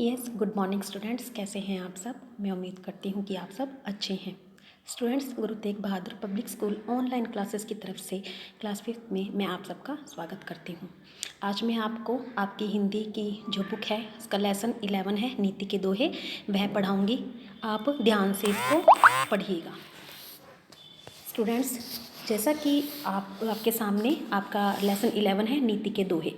Good morning students. कैसे हैं आप सब? मैं उम्मीद करती हूँ कि आप सब अच्छे हैं। Students, Guru Tegh Bahadur public school online classes की तरफ से क्लास 5 में मैं आप सबका स्वागत करती हूँ। आज मैं आपको आपकी हिंदी की जो बुक है उसका लेसन 11 है, नीति के दोहे, वह पढ़ाऊँगी। आप ध्यान से इसको पढ़िएगा। स्टूडेंट्स, जैसा कि आपके सामने आपका लेसन 11 है, नीति के दोहे।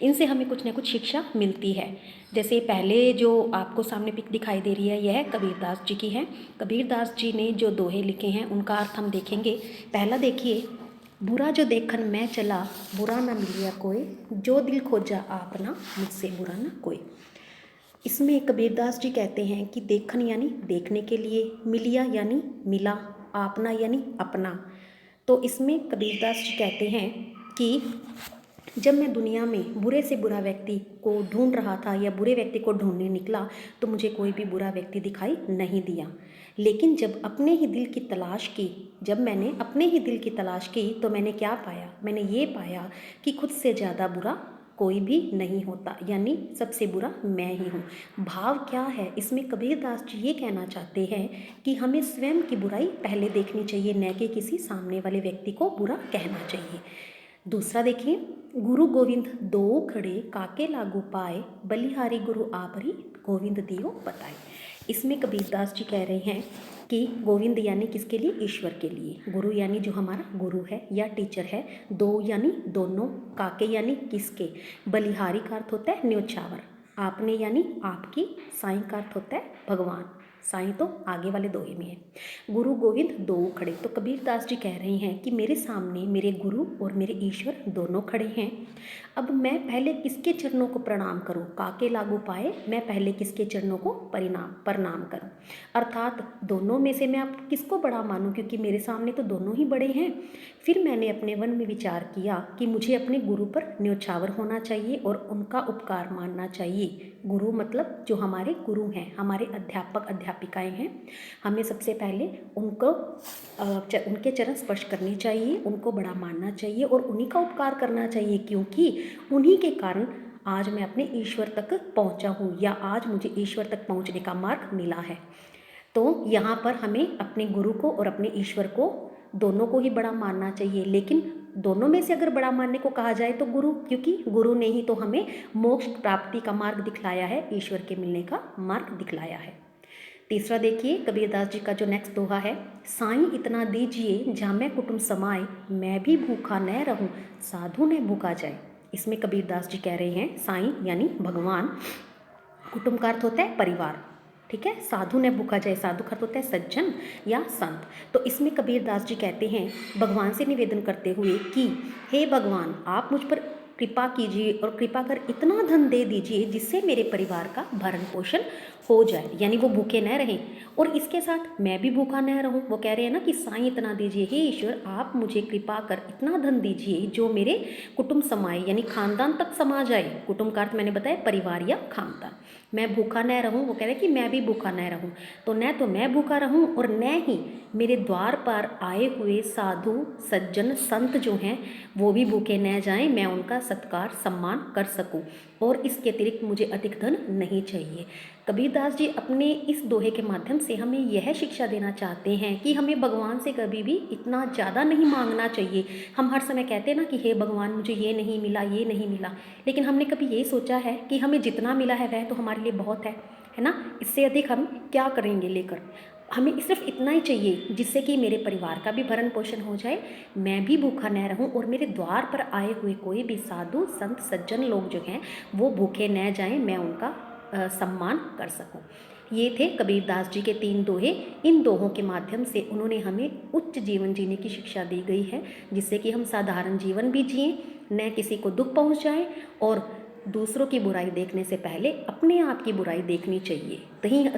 इनसे हमें कुछ ना कुछ शिक्षा मिलती है। जैसे पहले जो आपको सामने पिक दिखाई दे रही है, यह कबीरदास जी की है। कबीरदास जी ने जो दोहे लिखे हैं उनका अर्थ हम देखेंगे। पहला देखिए, बुरा जो देखन मैं चला, बुरा ना मिलिया कोई, जो दिल खोजा आपना, मुझसे बुरा ना कोई। इसमें कबीरदास जी कहते हैं कि देखन यानी देखने के लिए, मिलिया यानी मिला, आपना यानी अपना। तो इसमें कबीरदास जी कहते हैं कि जब मैं दुनिया में बुरे से बुरा व्यक्ति को ढूंढ रहा था या बुरे व्यक्ति को ढूंढने निकला तो मुझे कोई भी बुरा व्यक्ति दिखाई नहीं दिया। लेकिन जब अपने ही दिल की तलाश की, जब मैंने अपने ही दिल की तलाश की तो मैंने क्या पाया? मैंने ये पाया कि खुद से ज़्यादा बुरा कोई भी नहीं होता, यानी सबसे बुरा मैं ही हूँ। भाव क्या है इसमें? कबीरदास जी ये कहना चाहते हैं कि हमें स्वयं की बुराई पहले देखनी चाहिए, न कि किसी सामने वाले व्यक्ति को बुरा कहना चाहिए। दूसरा देखिए, गुरु गोविंद दो खड़े, काके लागू पाए, बलिहारी गुरु आपरी, गोविंद दियो बताए। इसमें कबीरदास जी कह रहे हैं कि गोविंद यानी किसके लिए? ईश्वर के लिए। गुरु यानी जो हमारा गुरु है या टीचर है। दो यानी दोनों। काके यानी किसके। बलिहारी का अर्थ होता है न्योछावर। आपने यानी आपकी। साईं का अर्थ होता है भगवान। साईं तो आगे वाले दोहे में है। गुरु गोविंद दो खड़े, तो कबीरदास जी कह रहे हैं कि मेरे सामने मेरे गुरु और मेरे ईश्वर दोनों खड़े हैं। अब मैं पहले किसके चरणों को प्रणाम करूं? काके लागू पाए, मैं पहले किसके चरणों को प्रणाम करूं? अर्थात दोनों में से मैं आप किसको बड़ा मानूं, क्योंकि मेरे सामने तो दोनों ही बड़े हैं। फिर मैंने अपने मन में विचार किया कि मुझे अपने गुरु पर न्योछावर होना चाहिए और उनका उपकार मानना चाहिए। गुरु मतलब जो हमारे गुरु हैं, हमारे अध्यापक अध्यापिकाएं हैं। हमें सबसे पहले उनके चरण स्पर्श करने चाहिए, उनको बड़ा मानना चाहिए और उन्हीं का उपकार करना चाहिए, क्योंकि उन्हीं के कारण आज मैं अपने ईश्वर तक पहुंचा हूँ या आज मुझे ईश्वर तक पहुंचने का मार्ग मिला है। तो यहाँ पर हमें अपने गुरु को और अपने ईश्वर को दोनों को ही बड़ा मानना चाहिए। लेकिन दोनों में से अगर बड़ा मानने को कहा जाए तो गुरु, क्योंकि गुरु ने ही तो हमें मोक्ष प्राप्ति का मार्ग दिखलाया है, ईश्वर के मिलने का मार्ग दिखलाया है। तीसरा देखिए, कबीरदास जी का जो नेक्स्ट दोहा है, साईं इतना दीजिए जामै कुटुंब समाए, मैं भी भूखा न रहूं, साधु न भूखा जाए। इसमें कबीरदास जी कह रहे हैं साईं यानी भगवान, कुटुंब का अर्थ होता है परिवार, ठीक है। साधु ने भूखा जाए, साधु का अर्थ होता है सज्जन या संत। तो इसमें कबीरदास जी कहते हैं भगवान से निवेदन करते हुए कि हे भगवान, आप मुझ पर कृपा कीजिए और कृपा कर इतना धन दे दीजिए जिससे मेरे परिवार का भरण पोषण हो जाए, यानी वो भूखे न रहें और इसके साथ मैं भी भूखा न रहूं। वो कह रहे हैं ना कि साईं इतना दीजिए, हे ईश्वर आप मुझे कृपा कर इतना धन दीजिए जो मेरे कुटुंब समाए, यानी खानदान तक समा जाए। कुटुंब का अर्थ मैंने बताया परिवार या खानदान। मैं भूखा न रहूं, वो कह रहे हैं कि मैं भी भूखा न रहूं। तो न तो मैं भूखा रहूं और न ही मेरे द्वार पर आए हुए साधु सज्जन संत जो हैं वो भी भूखे न जाएं, मैं उनका सत्कार सम्मान कर सकूं। और इसके अतिरिक्त मुझे अधिक धन नहीं चाहिए। कबीरदास जी अपने इस दोहे के माध्यम से हमें यह शिक्षा देना चाहते हैं कि हमें भगवान से कभी भी इतना ज़्यादा नहीं मांगना चाहिए। हम हर समय कहते हैं ना कि हे भगवान मुझे ये नहीं मिला, ये नहीं मिला, लेकिन हमने कभी ये सोचा है कि हमें जितना मिला है वह तो हमारे लिए बहुत है ना? इससे अधिक हम क्या करेंगे लेकर? हमें सिर्फ इतना ही चाहिए जिससे कि मेरे परिवार का भी भरण पोषण हो जाए, मैं भी भूखा न रहूं और मेरे द्वार पर आए हुए कोई भी साधु संत सज्जन लोग जो हैं वो भूखे न जाएं, मैं उनका सम्मान कर सकूं। ये थे कबीरदास जी के 3 दोहे। इन दोहों के माध्यम से उन्होंने हमें उच्च जीवन जीने की शिक्षा दी गई है, जिससे कि हम साधारण जीवन भी जिएं, न किसी को दुख पहुंचाएं और दूसरों की बुराई देखने से पहले अपने आप की बुराई देखनी चाहिए,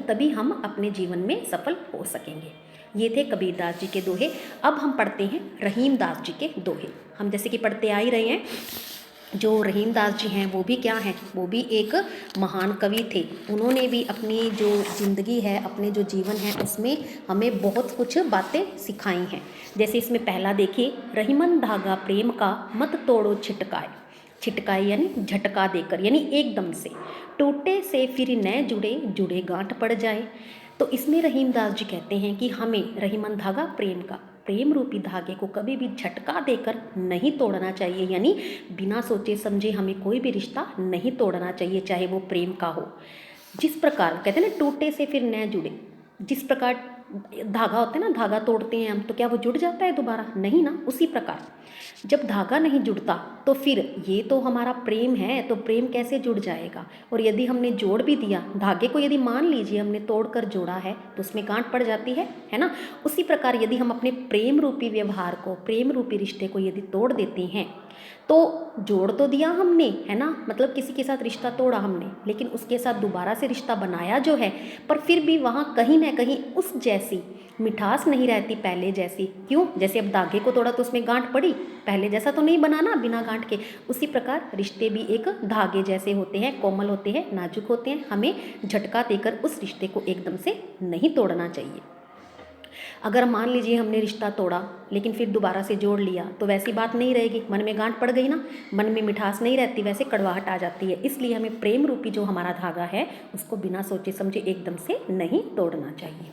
तभी हम अपने जीवन में सफल हो सकेंगे। ये थे कबीरदास जी के दोहे। अब हम पढ़ते हैं रहीमदास जी के दोहे। हम जैसे कि पढ़ते आ ही रहे हैं, जो रहीमदास जी हैं वो भी क्या हैं? वो भी एक महान कवि थे। उन्होंने भी अपनी जो ज़िंदगी है, अपने जो जीवन है उसमें हमें बहुत कुछ बातें सिखाई हैं। जैसे इसमें पहला देखिए, रहीमन धागा प्रेम का मत तोड़ो छिटकाए। छिटकाई यानी झटका देकर यानी एकदम से। टूटे से फिर न जुड़े, जुड़े गांठ पड़ जाए। तो इसमें रहीमदास जी कहते हैं कि हमें रहीमन धागा प्रेम का, प्रेम रूपी धागे को कभी भी झटका देकर नहीं तोड़ना चाहिए, यानी बिना सोचे समझे हमें कोई भी रिश्ता नहीं तोड़ना चाहिए, चाहे वो प्रेम का हो। जिस प्रकार कहते हैं ना टूटे से फिर न जुड़े, जिस प्रकार धागा होता है ना, धागा तोड़ते हैं हम तो क्या वो जुड़ जाता है दोबारा? नहीं ना। उसी प्रकार जब धागा नहीं जुड़ता तो फिर ये तो हमारा प्रेम है, तो प्रेम कैसे जुड़ जाएगा? और यदि हमने जोड़ भी दिया धागे को, यदि मान लीजिए हमने तोड़कर जोड़ा है तो उसमें गांठ पड़ जाती है ना। उसी प्रकार यदि हम अपने प्रेम रूपी व्यवहार को, प्रेम रूपी रिश्ते को यदि तोड़ देते हैं तो जोड़ तो दिया हमने, है ना, मतलब किसी के साथ रिश्ता तोड़ा हमने, लेकिन उसके साथ दोबारा से रिश्ता बनाया जो है, पर फिर भी वहाँ कहीं ना कहीं उस जैसी मिठास नहीं रहती पहले जैसी। क्यों? जैसे अब धागे को तोड़ा तो उसमें गांठ पड़ी, पहले जैसा तो नहीं बना ना बिना गांठ के। उसी प्रकार रिश्ते भी एक धागे जैसे होते हैं, कोमल होते हैं, नाजुक होते हैं, हमें झटका देकर उस रिश्ते को एकदम से नहीं तोड़ना चाहिए। अगर मान लीजिए हमने रिश्ता तोड़ा लेकिन फिर दोबारा से जोड़ लिया तो वैसी बात नहीं रहेगी, मन में गांठ पड़ गई ना, मन में मिठास नहीं रहती, वैसे कड़वाहट आ जाती है। इसलिए हमें प्रेम रूपी जो हमारा धागा है उसको बिना सोचे समझे एकदम से नहीं तोड़ना चाहिए।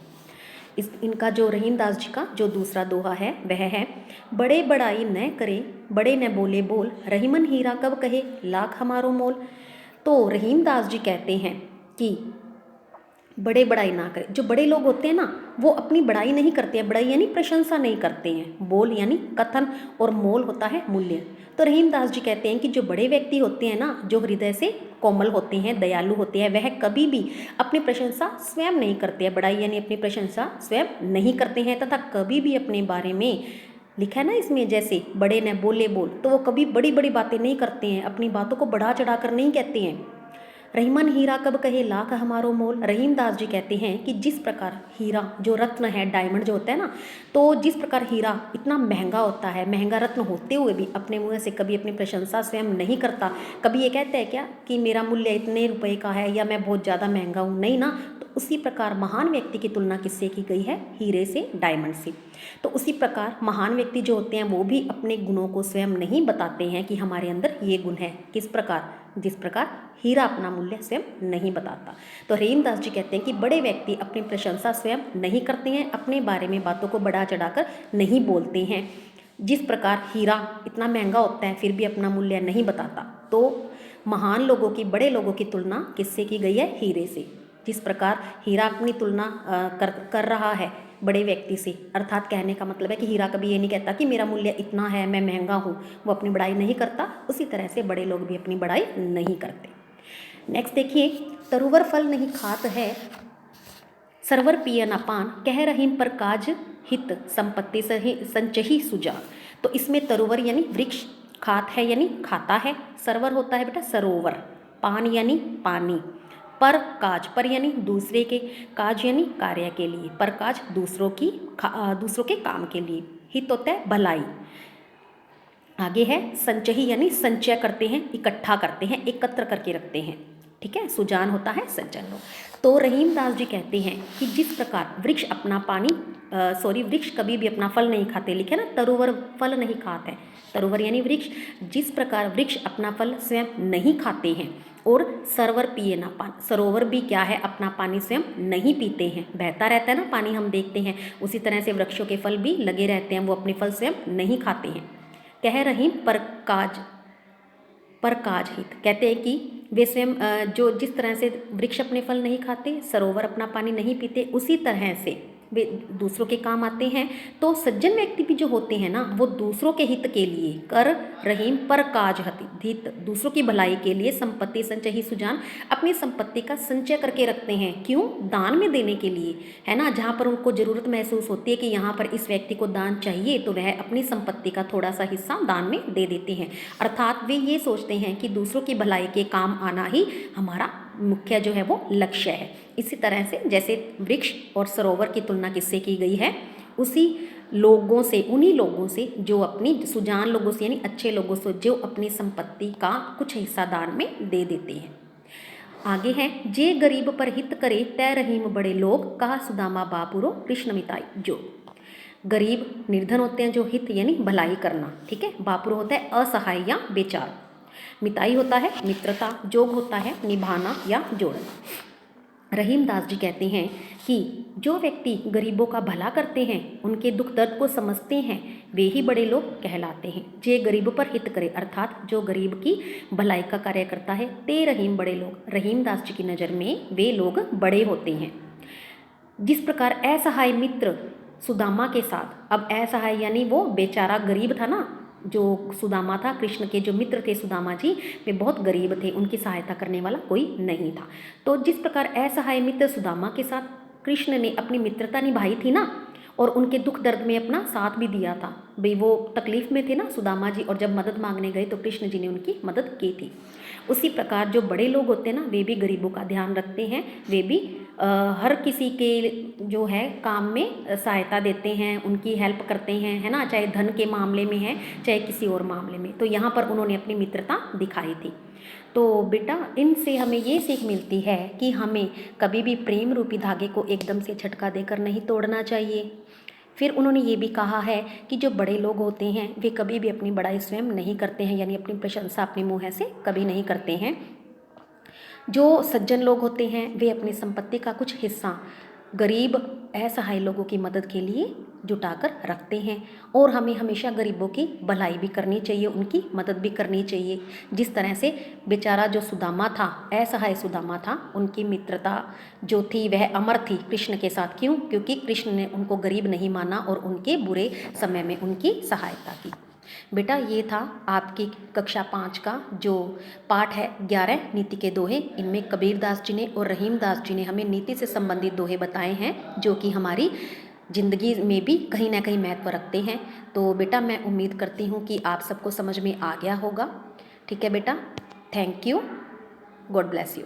इनका जो रहीमदास जी का जो दूसरा दोहा है वह है, बड़े बड़ाई न करे, बड़े न बोले बोल, रहीमन हीरा कब कहे, लाख हमारो मोल। तो रहीमदास जी कहते हैं कि बड़े बड़ाई ना करें। जो बड़े लोग होते हैं ना वो अपनी बड़ाई नहीं करते हैं, बड़ाई यानी प्रशंसा नहीं करते हैं, बोल यानी कथन, और मोल होता है मूल्य। तो रहीमदास जी कहते हैं कि जो बड़े व्यक्ति होते हैं ना, जो हृदय से कोमल होते हैं, दयालु होते हैं, वह कभी भी अपनी प्रशंसा स्वयं नहीं करते हैं, बड़ाई यानी अपनी प्रशंसा स्वयं नहीं करते हैं, तथा कभी भी अपने बारे में लिखा है ना इसमें, जैसे बड़े न बोले बोल, तो वो कभी बड़ी बड़ी बातें नहीं करते हैं, अपनी बातों को बढ़ा चढ़ा कर नहीं कहते हैं। रहीमन हीरा कब कहे, लाख हमारो मोल। रहीमदास जी कहते हैं कि जिस प्रकार हीरा जो रत्न है, डायमंड जो होता है ना, तो जिस प्रकार हीरा इतना महंगा होता है, महंगा रत्न होते हुए भी अपने मुँह से कभी अपनी प्रशंसा स्वयं नहीं करता, कभी ये कहता है क्या कि मेरा मूल्य इतने रुपए का है या मैं बहुत ज़्यादा महंगा हूँ, नहीं ना। तो उसी प्रकार महान व्यक्ति की तुलना किससे की गई है? हीरे से, डायमंड से। तो उसी प्रकार महान व्यक्ति जो होते हैं वो भी अपने गुणों को स्वयं नहीं बताते हैं कि हमारे अंदर ये गुण है। किस प्रकार? जिस प्रकार हीरा अपना मूल्य स्वयं नहीं बताता। तो रहीमदास जी कहते हैं कि बड़े व्यक्ति अपनी प्रशंसा स्वयं नहीं करते हैं, अपने बारे में बातों को बढ़ा चढ़ाकर नहीं बोलते हैं। जिस प्रकार हीरा इतना महंगा होता है फिर भी अपना मूल्य नहीं बताता, तो महान लोगों की, बड़े लोगों की तुलना किससे की गई है? हीरे से। जिस प्रकार हीरा अपनी तुलना कर रहा है बड़े व्यक्ति से, अर्थात कहने का मतलब है कि हीरा कभी ये नहीं कहता कि मेरा मूल्य इतना है, मैं महंगा हूँ, वो अपनी बड़ाई नहीं करता। उसी तरह से बड़े लोग भी अपनी बड़ाई नहीं करते। नेक्स्ट देखिए, तरुवर फल नहीं खात है, सरवर पिय न पान, कह रहीम पर काज हित, संपत्ति संचही सुजान। तो इसमें तरुवर यानी वृक्ष, खात है यानी खाता है, सरवर होता है बेटा सरोवर, पान यानी पानी, पर काज, पर यानी दूसरे के, काज यानी कार्य के लिए, पर काज दूसरों के काम के लिए, हित होता है भलाई। आगे है संचही यानी संचय करते हैं, इकट्ठा करते हैं, एकत्र करके रखते हैं, ठीक है। सुजान होता है सज्जन लोग। तो रहीमदास जी कहते हैं कि जिस प्रकार वृक्ष अपना वृक्ष कभी भी अपना फल नहीं खाते, लिखे ना तरुवर फल नहीं खाते, तरुवर यानी वृक्ष। जिस प्रकार वृक्ष अपना फल स्वयं नहीं खाते हैं और सरवर पिए ना पान, सरोवर भी क्या है, अपना पानी स्वयं नहीं पीते हैं, बहता रहता है ना पानी, हम देखते हैं। उसी तरह से वृक्षों के फल भी लगे रहते हैं, वो अपने फल स्वयं नहीं खाते हैं। कह रहीम पर काज हित, कहते हैं कि वे स्वयं जो जिस तरह से वृक्ष अपने फल नहीं खाते, सरोवर अपना पानी नहीं पीते, उसी तरह से वे दूसरों के काम आते हैं। तो सज्जन व्यक्ति भी जो होते हैं ना, वो दूसरों के हित के लिए, कर रहीम पर काज हित, दूसरों की भलाई के लिए, संपत्ति संचयी सुजान, अपनी संपत्ति का संचय करके रखते हैं। क्यों? दान में देने के लिए, है ना। जहाँ पर उनको ज़रूरत महसूस होती है कि यहाँ पर इस व्यक्ति को दान चाहिए, तो वह अपनी संपत्ति का थोड़ा सा हिस्सा दान में दे देते हैं। अर्थात वे ये सोचते हैं कि दूसरों की भलाई के काम आना ही हमारा मुख्य जो है वो लक्ष्य है। इसी तरह से जैसे वृक्ष और सरोवर की तुलना किससे की गई है? उन्हीं लोगों से जो अपनी सुजान लोगों से यानी अच्छे लोगों से, जो अपनी संपत्ति का कुछ हिस्सा दान में दे देते हैं। आगे है, जे गरीब पर हित करे, तय रहीम बड़े लोग, कहा सुदामा बापुरो कृष्ण मिताई जो। गरीब निर्धन होते हैं जो हित यानी भलाई करना, ठीक है। बापुरो होता है असहाय या बेचार। मिताई होता है मित्रता, जोग होता है निभाना या जोड़ना। रहीम दास जी कहते हैं कि जो व्यक्ति गरीबों का भला करते हैं, उनके दुख दर्द को समझते हैं, वे ही बड़े लोग कहलाते हैं। जे गरीब पर हित करे, अर्थात जो गरीब की भलाई का कार्य करता है, ते रहीम बड़े लोग। रहीम दास जी की नज़र में वे लोग बड़े होते हैं। जिस प्रकार असहाय मित्र सुदामा के साथ, अब असहाय यानी वो बेचारा गरीब था ना, जो सुदामा था, कृष्ण के जो मित्र थे सुदामा जी, वे बहुत गरीब थे, उनकी सहायता करने वाला कोई नहीं था। तो जिस प्रकार असहाय मित्र सुदामा के साथ कृष्ण ने अपनी मित्रता निभाई थी ना, और उनके दुख दर्द में अपना साथ भी दिया था। भाई वो तकलीफ में थे ना सुदामा जी, और जब मदद मांगने गए तो कृष्ण जी ने उनकी मदद की थी। उसी प्रकार जो बड़े लोग होते हैं ना, वे भी गरीबों का ध्यान रखते हैं, वे भी हर किसी के जो है काम में सहायता देते हैं, उनकी हेल्प करते हैं, है ना, चाहे धन के मामले में है चाहे किसी और मामले में। तो यहाँ पर उन्होंने अपनी मित्रता दिखाई थी। तो बेटा इनसे हमें ये सीख मिलती है कि हमें कभी भी प्रेम रूपी धागे को एकदम से झटका देकर नहीं तोड़ना चाहिए। फिर उन्होंने ये भी कहा है कि जो बड़े लोग होते हैं वे कभी भी अपनी बड़ाई स्वयं नहीं करते हैं, यानी अपनी प्रशंसा अपने मुँह से कभी नहीं करते हैं। जो सज्जन लोग होते हैं वे अपनी संपत्ति का कुछ हिस्सा गरीब असहाय लोगों की मदद के लिए जुटाकर रखते हैं, और हमें हमेशा गरीबों की भलाई भी करनी चाहिए, उनकी मदद भी करनी चाहिए। जिस तरह से बेचारा जो सुदामा था, असहाय सुदामा था, उनकी मित्रता जो थी वह अमर थी कृष्ण के साथ। क्यों? क्योंकि कृष्ण ने उनको गरीब नहीं माना और उनके बुरे समय में उनकी सहायता की। बेटा ये था आपकी कक्षा 5 का जो पाठ है 11 नीति के दोहे। इनमें कबीर दास जी ने और रहीम दास जी ने हमें नीति से संबंधित दोहे बताए हैं, जो कि हमारी ज़िंदगी में भी कहीं ना कहीं महत्व रखते हैं। तो बेटा मैं उम्मीद करती हूँ कि आप सबको समझ में आ गया होगा। ठीक है बेटा, thank you, God bless you.